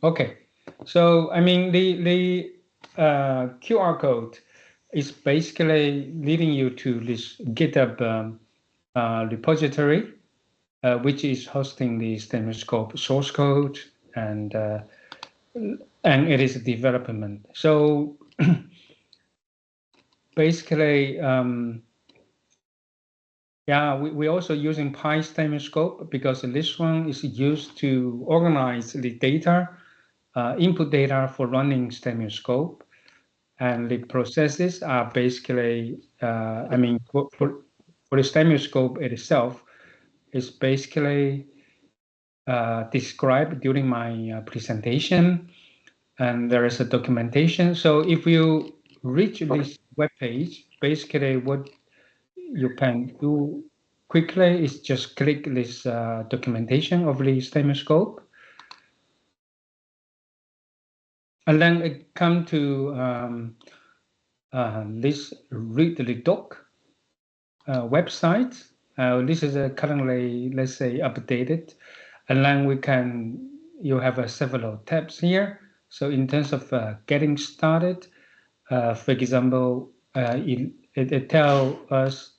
Okay, so I mean the QR code is basically leading you to this GitHub repository, which is hosting the STEMscope source code and it is development. So basically, yeah, we're also using PyStemscope because this one is used to organize the data, input data for running STEMscope. And the processes are basically, I mean, for the STEMscope itself, is basically described during my presentation. And there is a documentation. So if you reach this web page, basically what you can do quickly is just click this documentation of the STEMscope. And then it come to this read the doc website. This is currently, let's say, updated. And then you have several tabs here. So in terms of getting started, for example, it tells us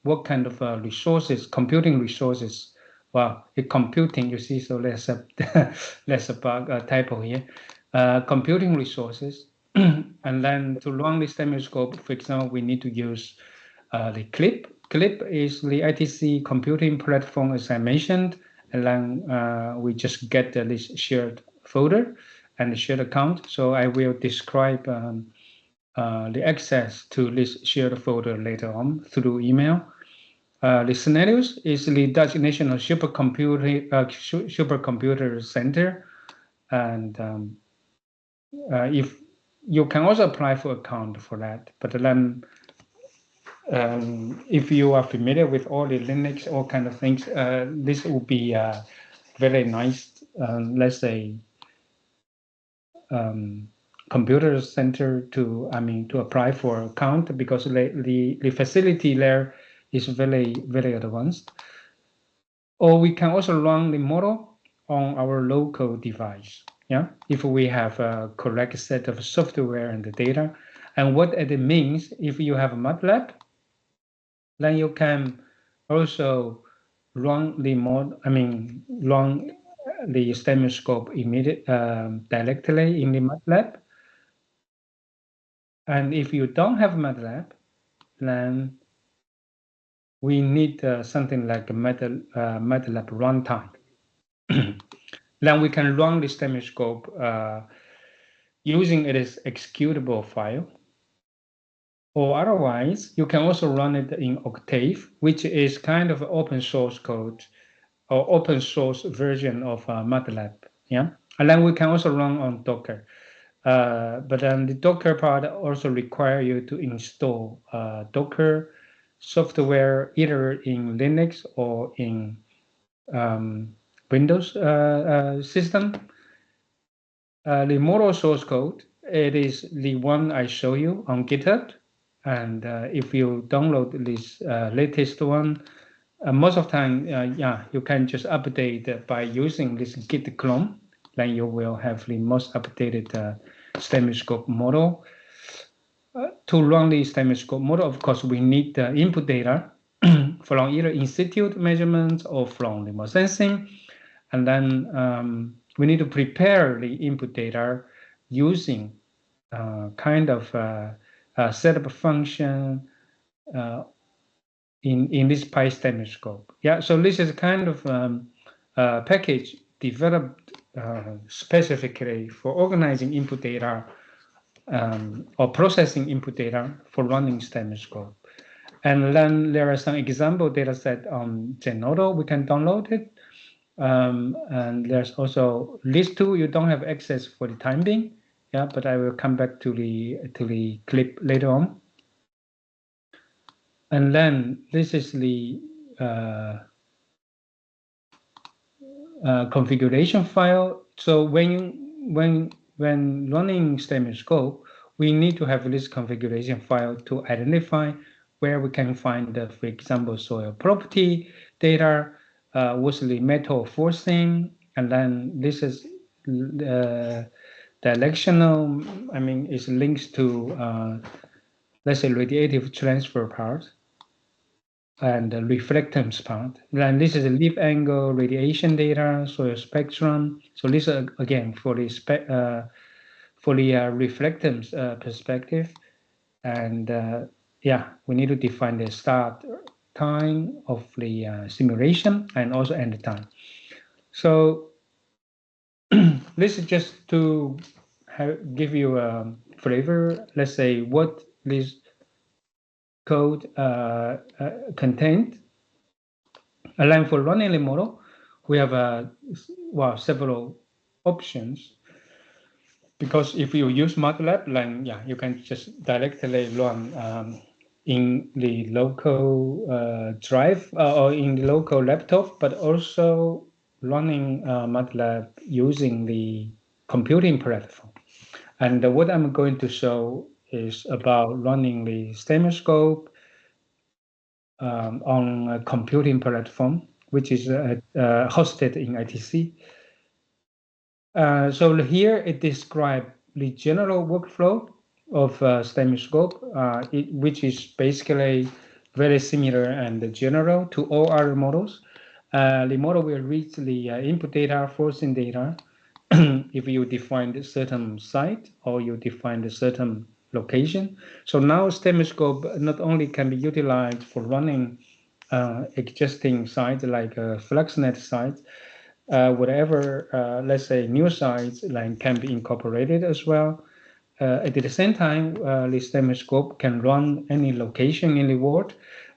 what kind of resources, computing resources. Well, computing, you see, so there's a bug, a typo here. Computing resources. And then to run this STEMscope, for example, we need to use the CLIP. CLIP is the ITC computing platform, as I mentioned. And then we just get this shared folder and the shared account. So I will describe the access to this shared folder later on through email. The scenarios is the Dutch National Supercomputer Center, and if you can also apply for account for that, but then if you are familiar with all the Linux, all kind of things, this will be very nice. Let's say computer center to apply for account, because the facility there is very advanced. Or we can also run the model on our local device. Yeah, if we have a correct set of software and the data. And what it means, if you have MATLAB, then you can also run the run the STEMscope directly in the MATLAB. And if you don't have MATLAB, then we need something like a MATLAB runtime. Then we can run the STEMscope using it as executable file. Or otherwise, you can also run it in Octave, which is kind of open source code or open source version of MATLAB. Yeah, and then we can also run on Docker. But then the Docker part also require you to install Docker software either in Linux or in Windows system. The model source code, it is the one I show you on GitHub. And if you download this latest one, most of the time, yeah, you can just update by using this Git clone. Then you will have the most updated STEMscope model. To run the STEMscope model, of course, we need the input data from either institute measurements or from remote sensing. And then we need to prepare the input data using kind of setup function in this PyStemscope. Yeah, so this is kind of package developed specifically for organizing input data or processing input data for running STEMscope. And then there are some example data set on Zenodo. We can download it. And there's also these two you don't have access for the time being. Yeah, but I will come back to the clip later on. And then this is the configuration file. So when running STEMscope, we need to have this configuration file to identify where we can find the, for example, soil property data, what's the metal forcing, and then this is directional, I mean, is links to, let's say, radiative transfer part and the reflectance part. And this is a leaf angle radiation data, so a spectrum. So this again for the reflectance perspective, and yeah, we need to define the start time of the simulation and also end time. So this is just to give you a flavor. Let's say what this code contained. And then for running the model, we have several options. Because if you use MATLAB, then yeah, you can just directly run in the local drive or in the local laptop, but also running MATLAB using the computing platform. And what I'm going to show is about running the STEMscope on a computing platform, which is hosted in ITC. So here it describes the general workflow of STEMscope, which is basically very similar and general to all other models. The model will read the input data, forcing data, if you define a certain site or you define a certain location. So now STEMscope not only can be utilized for running existing sites like FluxNet sites, whatever, let's say, new sites like can be incorporated as well. At the same time, the STEMscope can run any location in the world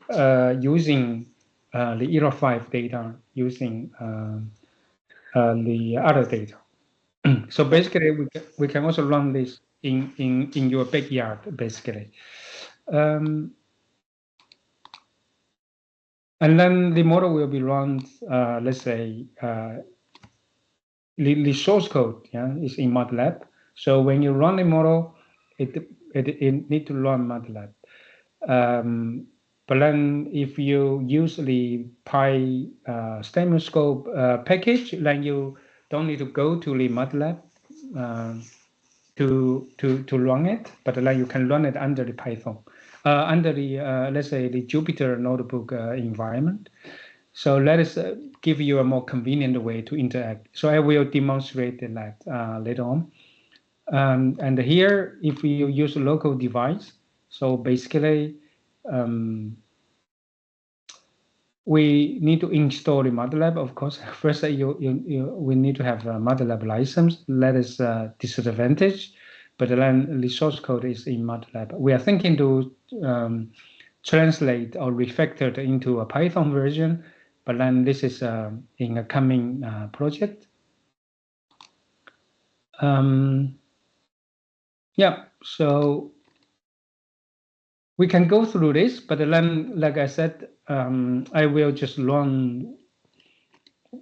using the ERA5 data, using the other data. So basically, we can also run this in your backyard, basically. And then the model will be run, let's say, the source code, yeah, is in MATLAB. So when you run the model, it need to run MATLAB. But then if you use the STEMscope package, then you don't need to go to the MATLAB to run it, but then you can run it under the Python, under the let's say the Jupyter notebook environment. So let us give you a more convenient way to interact. So I will demonstrate that later on. And here, if you use a local device, so basically, we need to install the MATLAB, of course. First, we need to have a MATLAB license. That is a disadvantage, but then the source code is in MATLAB. We are thinking to translate or refactor it into a Python version, but then this is in a coming project. Yeah, so we can go through this, but then, like I said, I will just run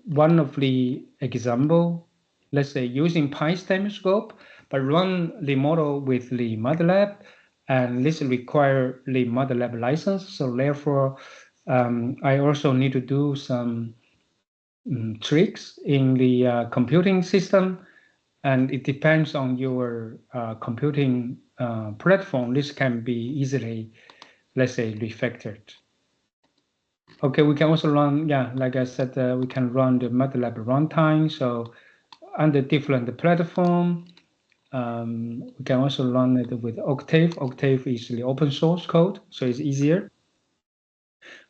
one of the example, let's say using STEMscope, but run the model with the MATLAB, and this require the MATLAB license. So therefore, I also need to do some tricks in the computing system, and it depends on your computing platform. This can be easily, let's say, refactored. Okay, we can also run, yeah, like I said, we can run the MATLAB runtime. So under different platform, we can also run it with Octave. Octave is the open source code, so it's easier.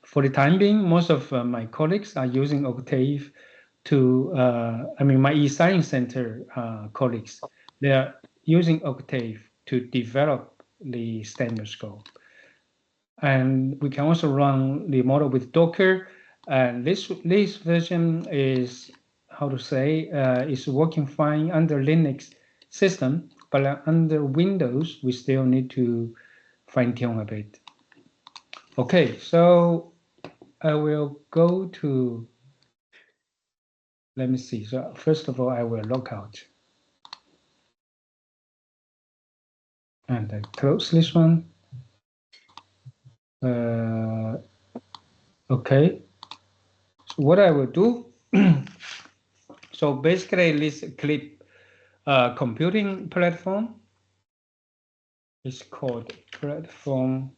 For the time being, most of my colleagues are using Octave to, I mean, my eScience Center colleagues, they are using Octave to develop the STEMscope. And we can also run the model with Docker. And this version is, how to say, is working fine under Linux system, but under Windows, we still need to fine tune a bit. Okay, so I will go to, let me see. So first of all, I will log out. And I close this one. Okay. So what I will do, so basically this clip computing platform. It's called platform.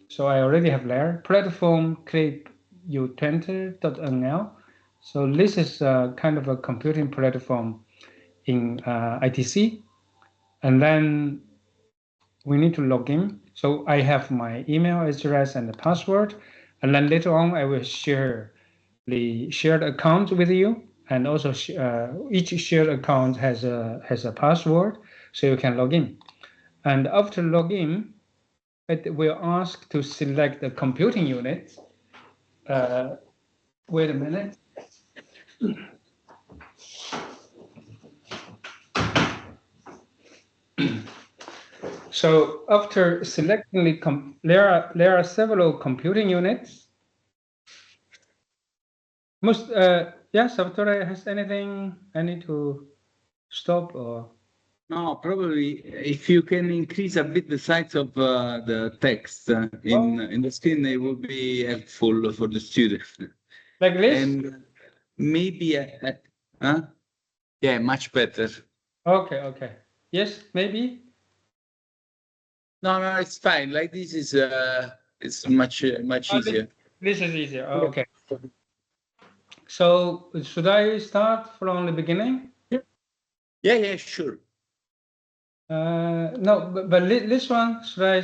So I already have there. Platform clip utenter.nl. So this is kind of a computing platform in ITC. And then we need to log in. So I have my email address and the password. And then later on, I will share the shared account with you. And also each shared account has a password, so you can log in. And after login, it will ask to select the computing unit. Wait a minute. So after selecting the there are several computing units. Most yeah, Salvatore, has anything I need to stop or? No, probably if you can increase a bit the size of the text in the screen, it will be helpful for the student. Like this? And maybe, huh? Yeah, much better. Okay, okay. Yes, maybe. No, no, it's fine. Like this is it's much easier. This is easier. Okay. So should I start from the beginning? Yeah, sure. No, but this one, should I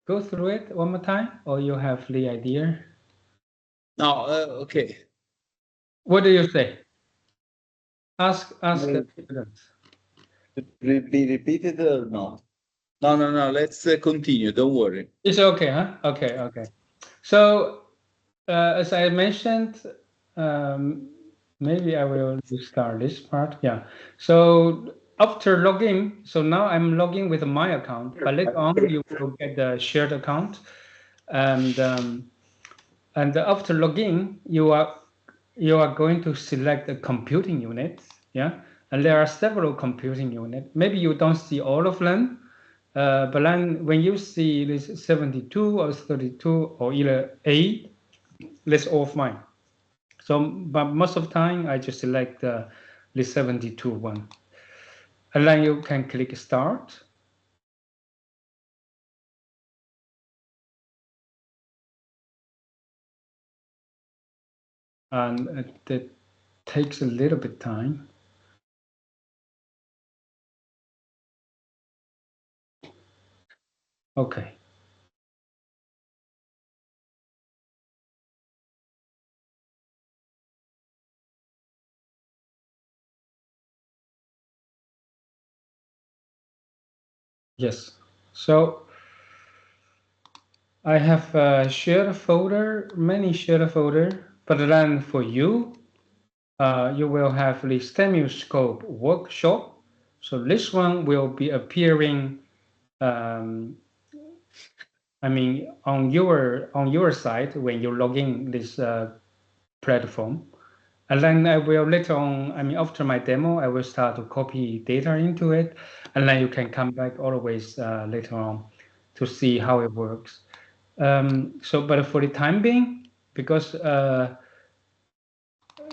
go through it one more time, or you have the idea? No, okay. What do you say? Ask the students. Be repeated or not? No. Let's continue. Don't worry. It's okay, huh? Okay. So as I mentioned, maybe I will start this part. Yeah. So after login, so now I'm logging with my account, but later on you will get the shared account, and after login, you are going to select a computing unit. Yeah, and there are several computing units. Maybe you don't see all of them. But then when you see this 72 or 32 or either 8, that's all fine. So, but most of the time, I just select the 72 one. And then you can click Start. And that takes a little bit time. Okay. Yes. So I have a shared folder, many shared folder, but then for you, you will have the STEMuscope workshop. So this one will be appearing, I mean, on your site when you log in this platform. And then I will later on, I mean, after my demo, I will start to copy data into it. And then you can come back always later on to see how it works. But for the time being, because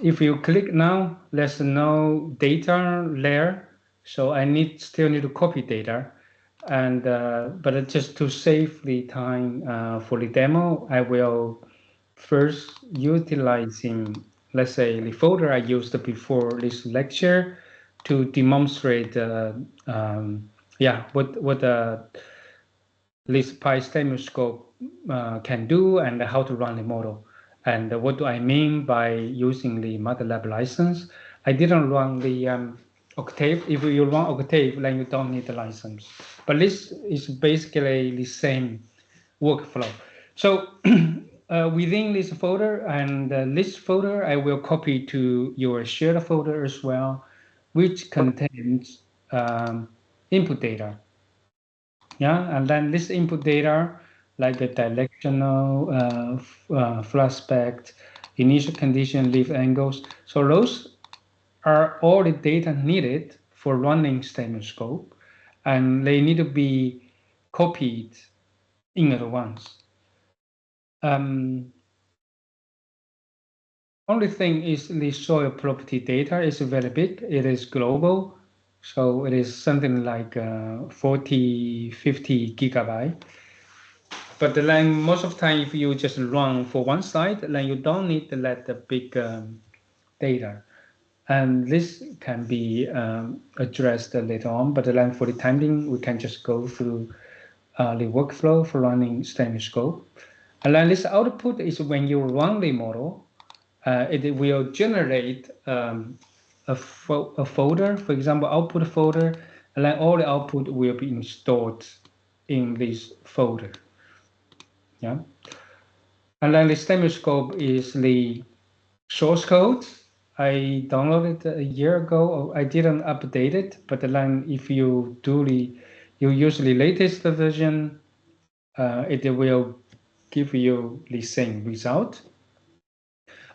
if you click now, there's no data there. So I still need to copy data. And but just to save the time for the demo, I will first utilizing, let's say, the folder I used before this lecture to demonstrate, what this PyStemScope can do and how to run the model. And what do I mean by using the MATLAB license? I didn't run the Octave. If you run Octave, then you don't need the license. But this is basically the same workflow. So within this folder and this folder, I will copy to your shared folder as well, which contains input data. Yeah, and then this input data, like the directional, flashback, initial condition, leaf angles. So those are all the data needed for running STEMuscope, and they need to be copied in advance. Only thing is the soil property data is very big. It is global. So it is something like 40, 50 gigabyte. But then most of the time, if you just run for one side, then you don't need to let the big data. And this can be addressed later on. But then for the time being, we can just go through the workflow for running StemScope. And then this output is when you run the model, it will generate a folder, for example, output folder, and then all the output will be installed in this folder. Yeah. And then the StemScope is the source code. I downloaded a year ago. I didn't update it, but then if you use the latest version, it will give you the same result.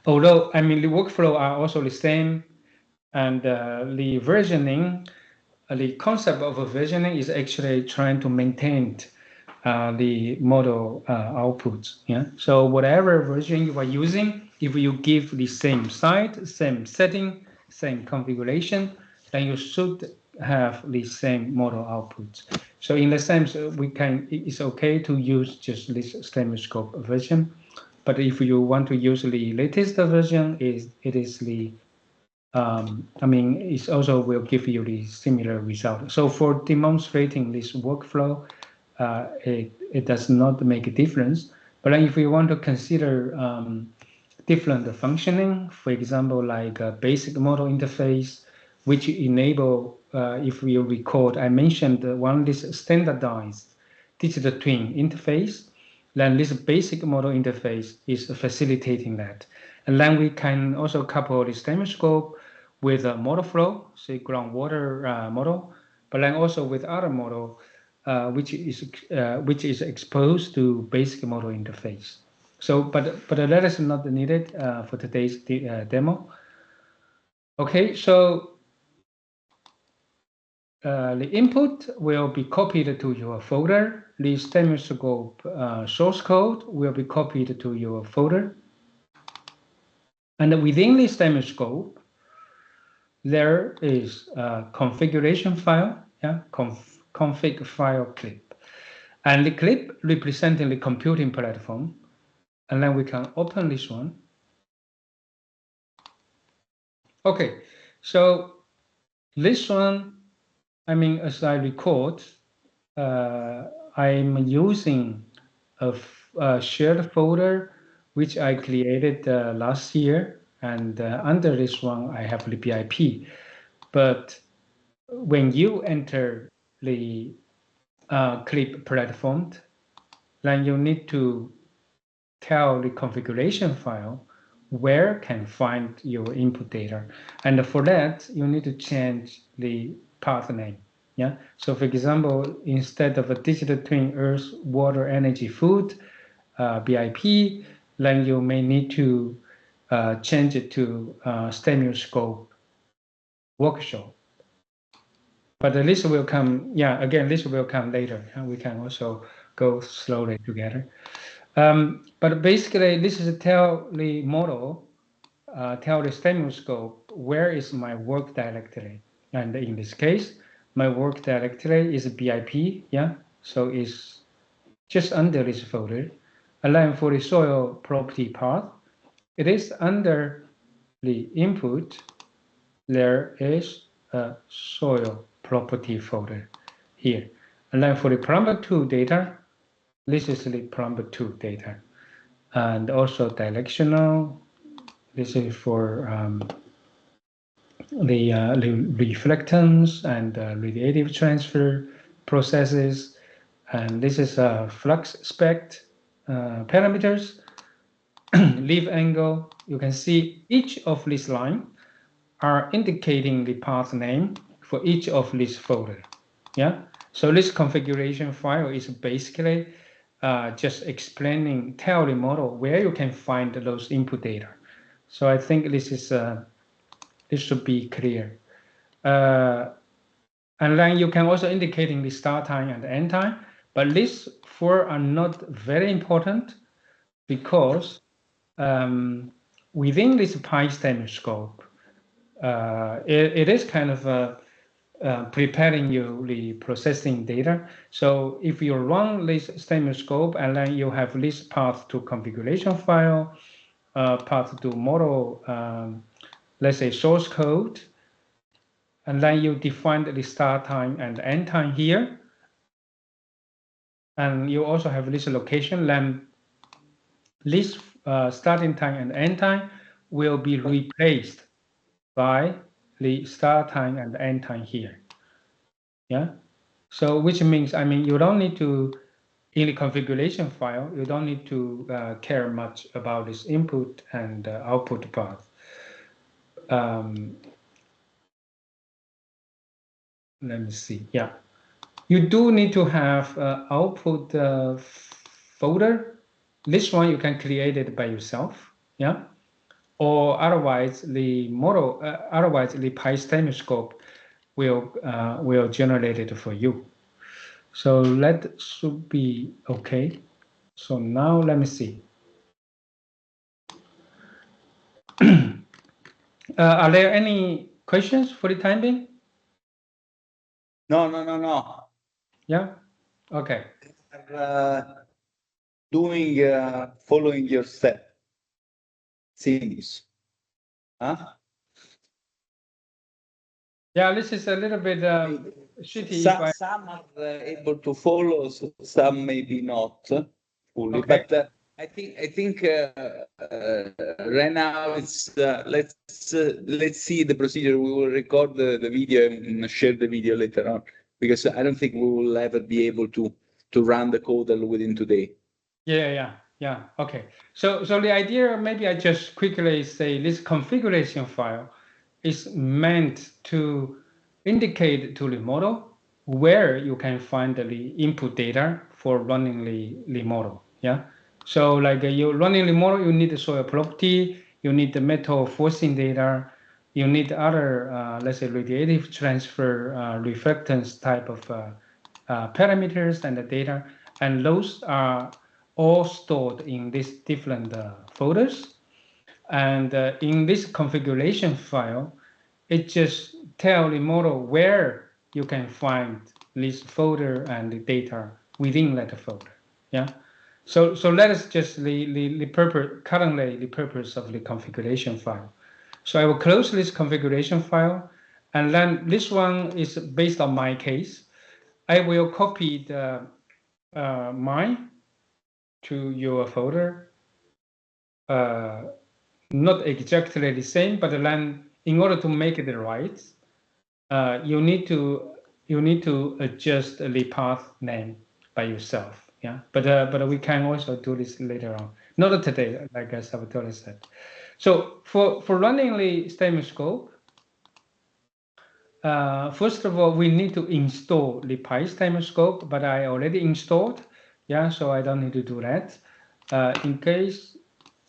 Although, I mean, the workflow are also the same, and the versioning, the concept of a versioning is actually trying to maintain the model outputs. Yeah. So whatever version you are using, if you give the same site, same setting, same configuration, then you should have the same model outputs. So in the sense, it's okay to use just this StemScope version. But if you want to use the latest version, it is the I mean, it also will give you the similar result. So for demonstrating this workflow, it does not make a difference. But then if you want to consider different functioning, for example, like a basic model interface, which enable, if you record, I mentioned one this standardized digital twin interface, then this basic model interface is facilitating that. And then we can also couple the StemScope with a model flow, say groundwater model, but then also with other model, which is exposed to basic model interface. So, but that is not needed for today's demo. Okay, so the input will be copied to your folder. The StemScope source code will be copied to your folder. And within the StemScope, there is a configuration file, yeah, config file clip. And the clip representing the computing platform. And then we can open this one. Okay, so this one, I mean, as I record, I'm using a shared folder which I created last year, and under this one I have the BIP. But when you enter the clip platform, then you need to tell the configuration file where can find your input data, and for that you need to change the path name. Yeah. So for example, instead of a digital twin Earth water energy food BIP, then you may need to change it to StemScope workshop. But the list will come. Yeah. Again, this will come later. We can also go slowly together. But basically, this is tell the model, tell the StemScope where is my work directory. And in this case, my work directory is BIP, yeah? So it's just under this folder. And then for the soil property part, it is under the input, there is a soil property folder here. And then for the Plumber 2 data, this is the Plumber 2 data. And also directional, this is for the reflectance and radiative transfer processes. And this is flux spec parameters, leaf angle. You can see each of these lines are indicating the path name for each of these folder. Yeah. So this configuration file is basically just explaining, tell the model where you can find those input data. So I think this is this should be clear. And then you can also indicating the start time and the end time, but these four are not very important because within this PyStem scope, it is kind of preparing you the processing data. So if you run this STEMscope and then you have this path to configuration file, path to model, let's say source code, and then you define the start time and end time here. And you also have this location, then this starting time and end time will be replaced by the start time and end time here. Yeah. So which means, I mean, you don't need to, in the configuration file, you don't need to care much about this input and output path. Let me see. Yeah. You do need to have output folder. This one you can create it by yourself. Yeah. Or otherwise the model, otherwise the PyStemscope will generate it for you. So that should be okay. So now let me see. Are there any questions for the time being? No. Yeah. Okay. Following your step. Seems. Huh? Yeah, this is a little bit shitty. Some are able to follow, some maybe not fully. Okay. But I think right now it's let's see the procedure. We will record the video and share the video later on, because I don't think we will ever be able to run the code within today. Yeah. Okay. So the idea, maybe I just quickly say, this configuration file is meant to indicate to the model where you can find the input data for running the model. Yeah. So like you're running the model, you need the soil property, you need the metal forcing data, you need other, let's say, radiative transfer, reflectance type of parameters and the data, and those are all stored in these different folders. And in this configuration file, it just tells the model where you can find this folder and the data within that folder. Yeah. So that is just the purpose, currently the purpose of the configuration file. So I will close this configuration file, and then this one is based on my case. I will copy the mine to your folder. Not exactly the same, but then in order to make it right, you need to adjust the path name by yourself. Yeah, but we can also do this later on. Not today, like Salvatore said. So for running the STEMscope, first of all, we need to install the PyStemscope, but I already installed. Yeah, so I don't need to do that. In case,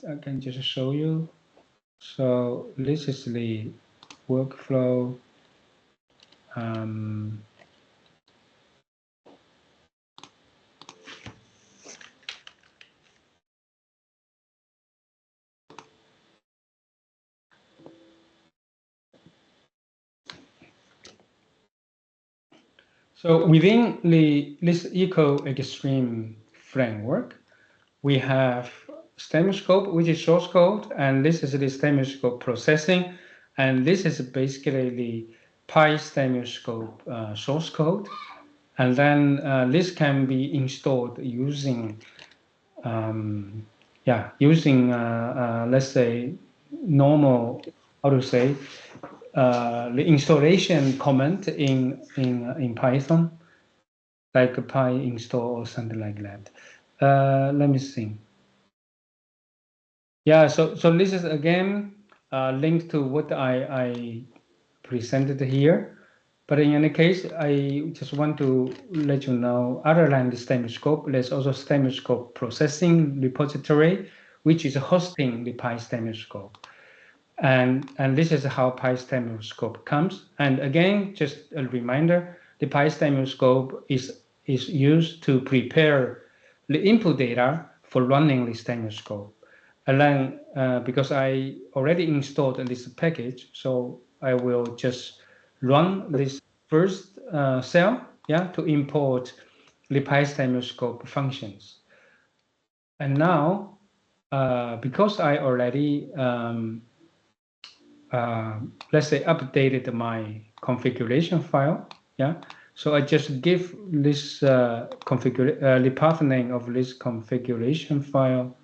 I can just show you. So this is the workflow. So within this EcoExtreme framework, we have STEMscope, which is source code, and this is the STEMscope processing, and this is basically the PyStemscope source code, and then this can be installed using, let's say normal, how to say, the installation command in Python, like PyInstall or something like that. Let me see. Yeah, so this is again linked to what I presented here. But in any case, I just want to let you know, other than the STEMscope, there's also STEMscope processing repository, which is hosting the PyStemscope. And this is how PyStemscope comes. And again, just a reminder, the PyStemscope is used to prepare the input data for running the STEMscope. And then because I already installed this package, so I will just run this first cell, yeah, to import the PyStemoscope functions. And now, because I already, let's say, updated my configuration file, yeah, so I just give this the path name of this configuration file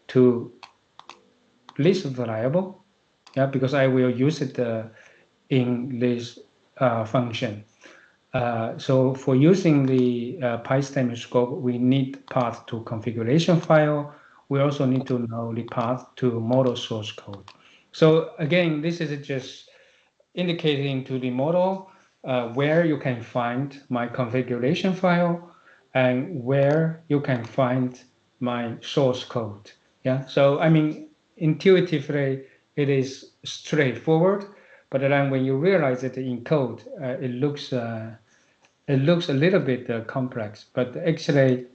to list variable, yeah, because I will use it in this function. So for using the PyStemoscope, we need path to configuration file. We also need to know the path to model source code. So again, this is just indicating to the model where you can find my configuration file and where you can find my source code. Yeah. So I mean, intuitively, it is straightforward, but then when you realize it in code, it looks a little bit complex. But actually,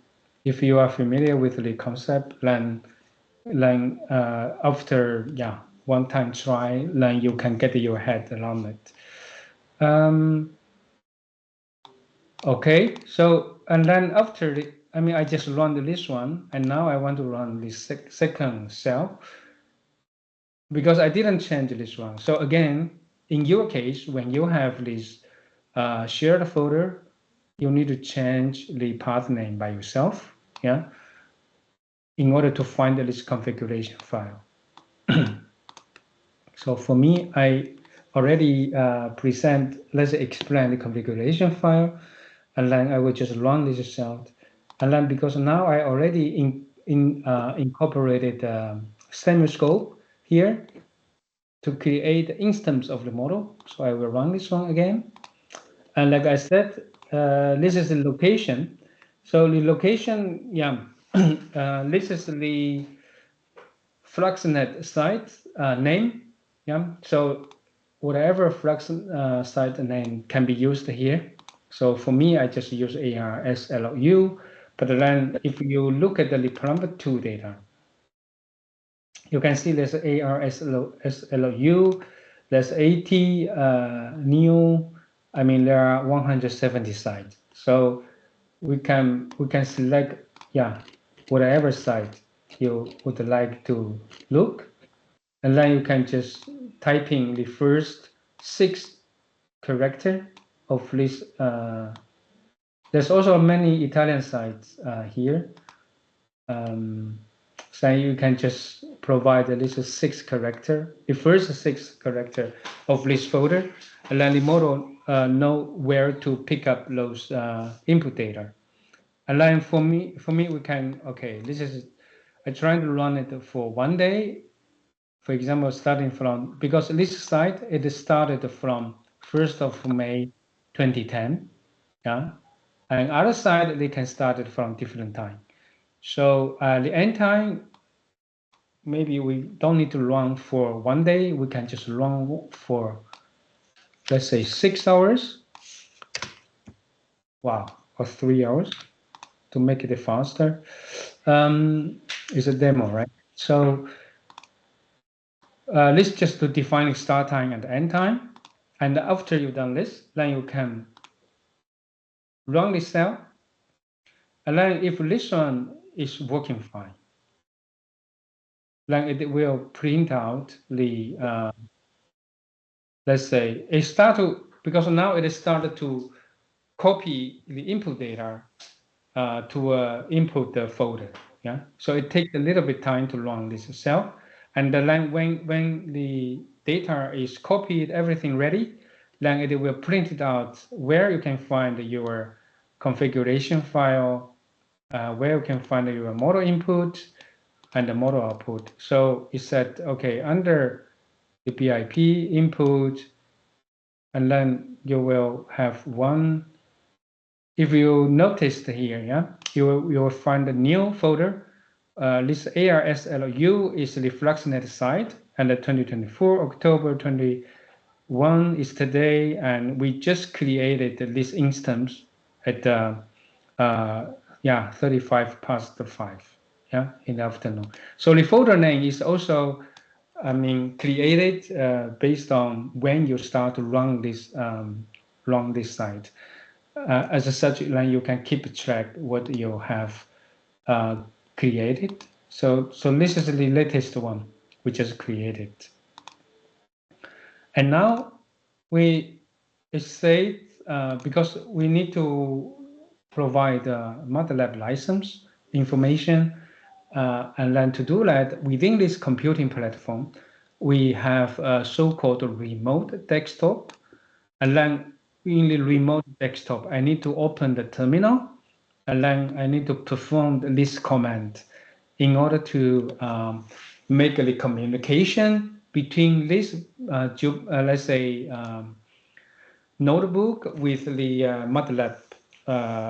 if you are familiar with the concept, then after one time try, then you can get your head around it. Okay, so and then after I just run this one, and now I want to run the second cell because I didn't change this one. So again, in your case, when you have this shared folder, you need to change the path name by yourself, yeah, in order to find this configuration file. So for me, I already let's explain the configuration file, and then I will just run this cell. And then because now I already incorporated Stemoscope here to create the instance of the model. So I will run this one again. And like I said, this is the location. So the location, this is the FluxNet site name. Yeah. So whatever Flux site name can be used here. So for me, I just use ARSLU. But then if you look at the parameter2 data, you can see there's ARSLU, there's 80 new. I mean, there are 170 sites. So we can select whatever site you would like to look, and then you can just type in the first 6 character of this. There's also many Italian sites here. So you can just provide at least 6 character, the first 6 character of this folder, and then the model know where to pick up those input data. And then for me, we can, okay, this is, I try to run it for 1 day. For example, starting from, because this site, it started from 1st of May 2010, yeah, and other side, they can start it from different time. So the end time, maybe we don't need to run for 1 day. We can just run for, let's say, 6 hours. Wow, or 3 hours to make it faster. It's a demo, right? So this just to define start time and end time. And after you've done this, then you can run this cell. And then if this one is working fine, then it will print out the, let's say, it start to, because now it started to copy the input data to input the folder. Yeah, so it takes a little bit time to run this cell, and then when the data is copied, everything ready, then it will print it out where you can find your configuration file, where you can find your model input and the model output. So it said, okay, under the BIP input, and then you will have one. If you noticed here, yeah, you will find a new folder. This ARSLU is the FluxNet site, and the 2024 October 21 is today, and we just created this instance at 35 past 5, yeah, in the afternoon. So the folder name is also, created based on when you start to run this run this site. As such, then you can keep track what you have created. So this is the latest one we just created. And now we say because we need to provide MATLAB license information, and then to do that within this computing platform, we have a so-called remote desktop, and then in the remote desktop, I need to open the terminal, and then I need to perform this command in order to make the communication between this, let's say, notebook with the MATLAB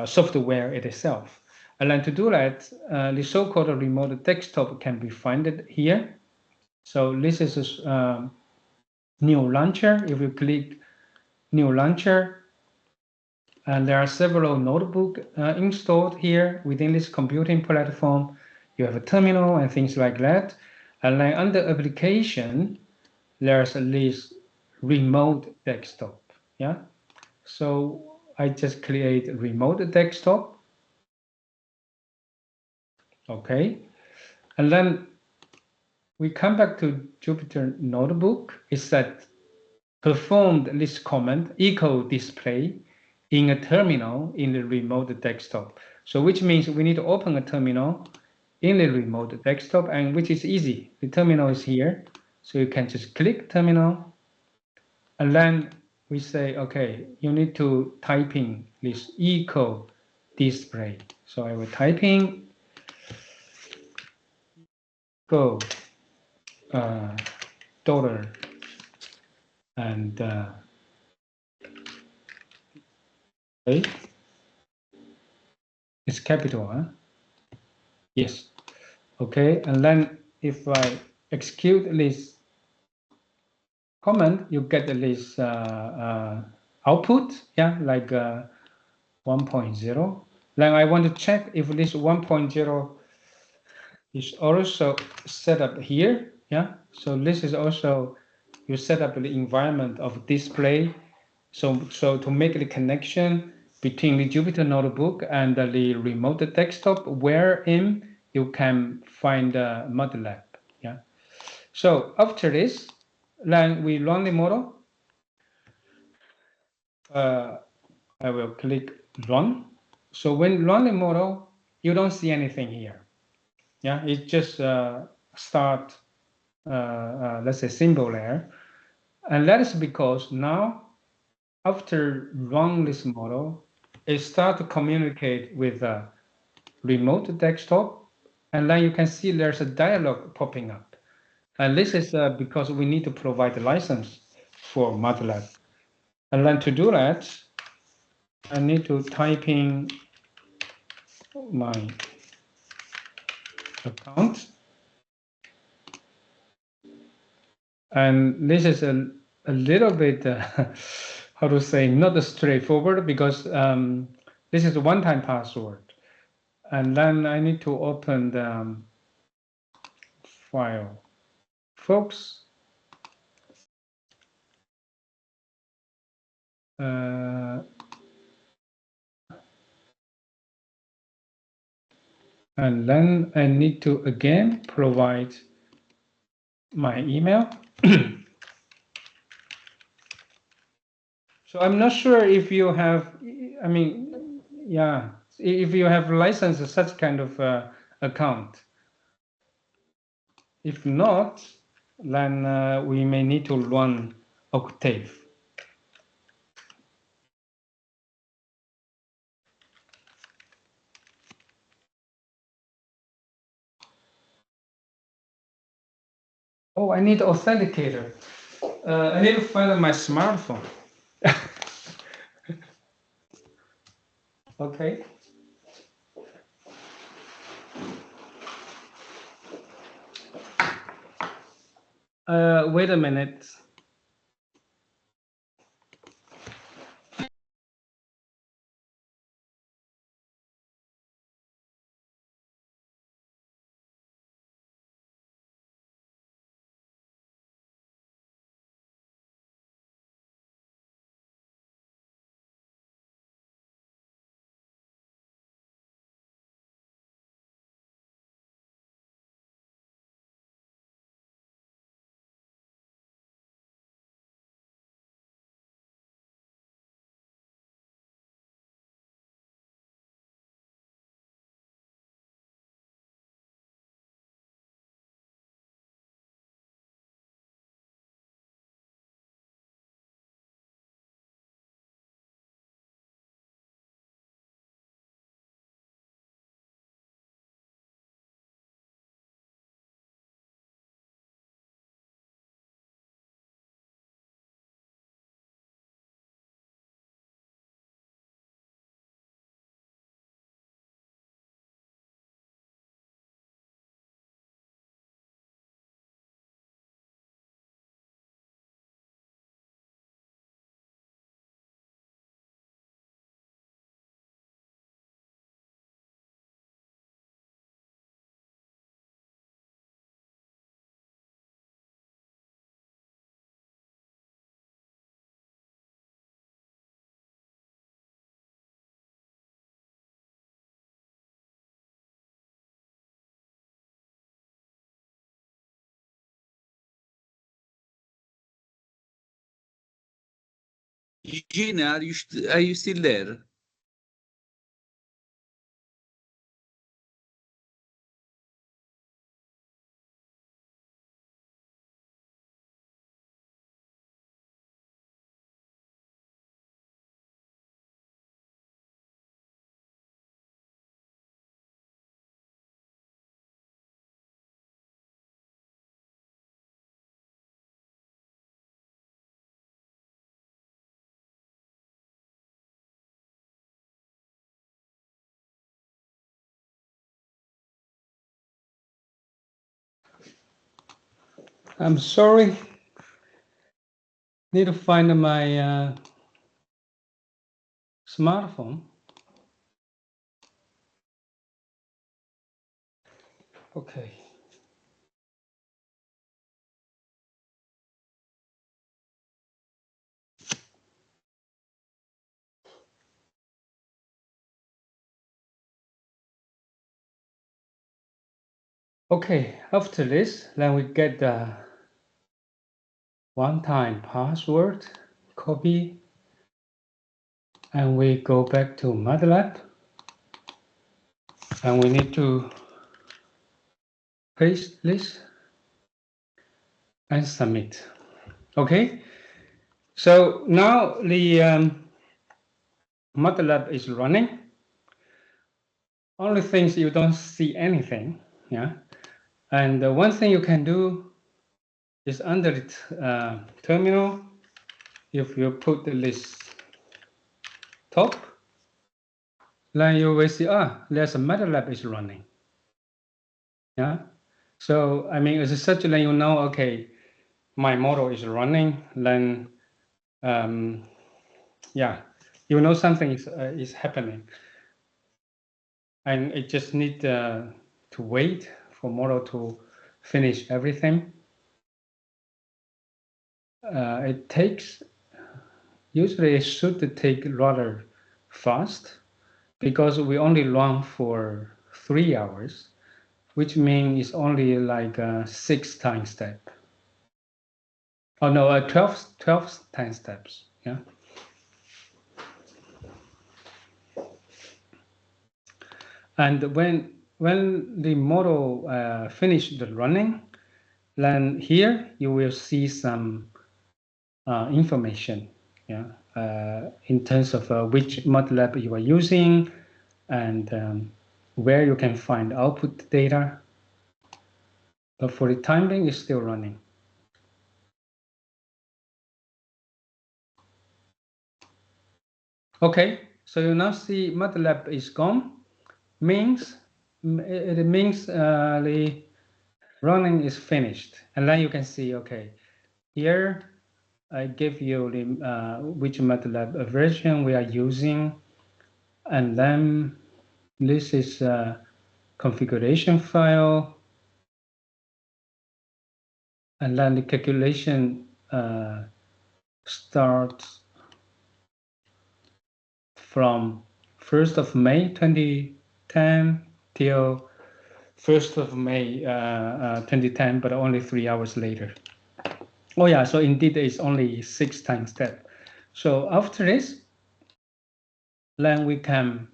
software itself. And then to do that, the so-called remote desktop can be found here. So this is a new launcher. If you click new launcher, and there are several notebooks installed here within this computing platform. You have a terminal and things like that. And then under application, there's this remote desktop. Yeah. So I just create remote desktop. Okay. And then we come back to Jupyter Notebook. It said performed this command echo display in a terminal in the remote desktop. So which means we need to open a terminal in the remote desktop, and which is easy. The terminal is here. So you can just click terminal, and then we say, okay, you need to type in this echo display. So I will type in go dollar and okay. It's capital, huh? Yes. Okay, and then if I execute this command, you get this output, yeah, like 1.0. Then I want to check if this 1.0 is also set up here, yeah. So this is also you set up the environment of display. So to make the connection between the Jupyter Notebook and the remote desktop, wherein you can find MATLAB. Yeah. So after this, then we run the model. I will click run. So when run the model, you don't see anything here. Yeah, it just start, let's say, symbol there. And that is because now, after run this model, it start to communicate with a remote desktop. And then you can see there's a dialog popping up. And this is because we need to provide a license for MATLAB. And then to do that, I need to type in my account. And this is a little bit, how to say, not straightforward, because this is a one-time password. And then I need to open the file. Folks, and then I need to again provide my email. So I'm not sure if you have, I mean, yeah, if you have licensed such kind of account. If not, then we may need to run Octave. Oh, I need authenticator. I need to find my smartphone. Okay. Wait a minute. Eugene, are you still there? I'm sorry. Need to find my smartphone. Okay. Okay, after this, then we get the one-time password, copy, and we go back to MATLAB, and we need to paste this and submit. Okay, so now the MATLAB is running. Only things you don't see anything, yeah. And one thing you can do is under the terminal, if you put this top, then you will see, there's a MATLAB is running. Yeah. So, I mean, as such, then you know, okay, my model is running, then, yeah, you know something is happening. And it just need to wait for model to finish everything. It takes, usually it should take rather fast because we only run for 3 hours, which means it's only like 6 time step. Oh no, 12 time steps, yeah. And when the model finished running, then here you will see some information, yeah, in terms of which MATLAB you are using and where you can find output data. But for the time being, it's still running. Okay, so you now see MATLAB is gone. It means the running is finished, and then you can see, okay, here I give you the which MATLAB version we are using, and then this is a configuration file, and then the calculation starts from 1st of May 2010 till 1st of May 2010, but only 3 hours later. Oh yeah, so indeed it's only 6 time step. So after this, then we can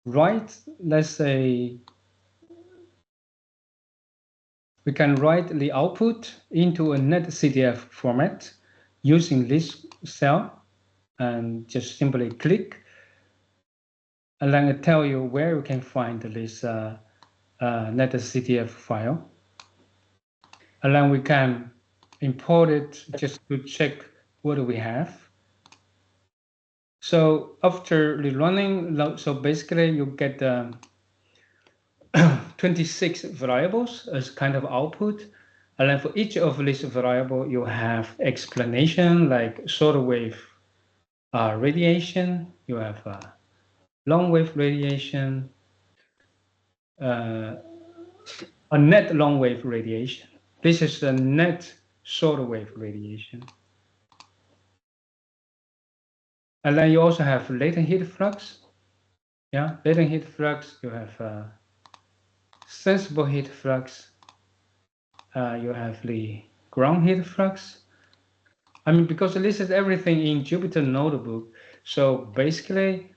write, let's say, we can write the output into a netcdf format using this cell and just simply click, and then it tell you where you can find this netcdf file. And then we can import it just to check what we have. So after the running, so basically you get 26 variables as kind of output. And then for each of these variable, you have explanation like short wave radiation, you have long wave radiation, a net long wave radiation. This is a net short wave radiation. And then you also have latent heat flux. Yeah, latent heat flux, you have sensible heat flux, you have the ground heat flux. I mean, because this is everything in Jupyter Notebook. So basically,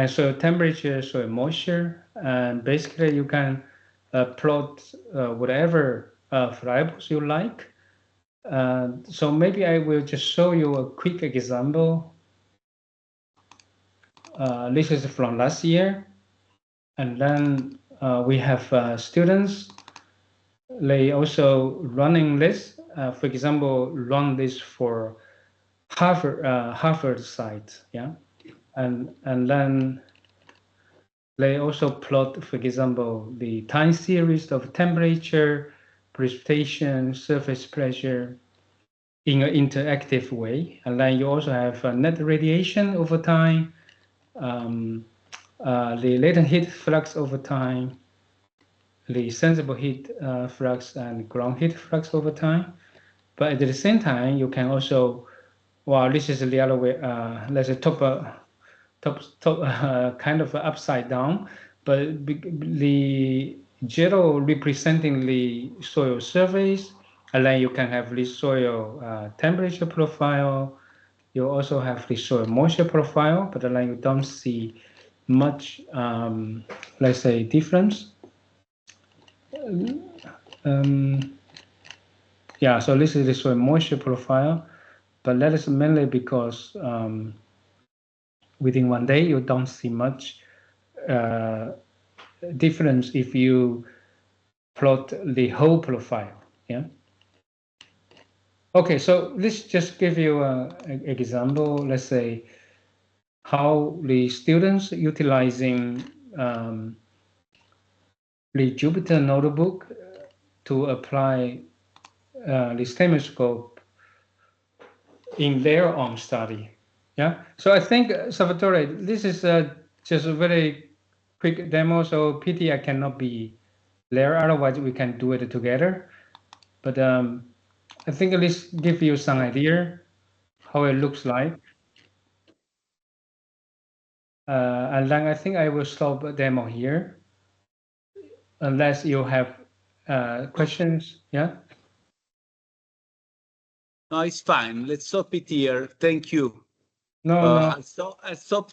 so temperature, so moisture, and basically you can plot whatever variables you like. So maybe I will just show you a quick example. This is from last year. And then we have students, they also running this, for example, run this for Harvard site, yeah, and then they also plot, for example, the time series of temperature, precipitation, surface pressure in an interactive way, and then you also have net radiation over time, the latent heat flux over time, the sensible heat flux and ground heat flux over time. But at the same time, you can also, well, this is the other way, let's say top kind of upside down, but the zero representing the soil surface, and then you can have the soil temperature profile. You also have the soil moisture profile, but then you don't see much, let's say, difference. Yeah, so this is the soil moisture profile, but that is mainly because within one day you don't see much difference if you plot the whole profile. Yeah. Okay, so this just give you an example. Let's say how the students utilizing the Jupyter Notebook to apply the STEMscope in their own study. Yeah. So I think, Salvatore, this is just a very quick demo. So PT, I cannot be there. Otherwise, we can do it together. But I think at least give you some idea how it looks like. And then I think I will stop the demo here, unless you have questions. Yeah. No, it's fine. Let's stop it here. Thank you. No, no. I stopped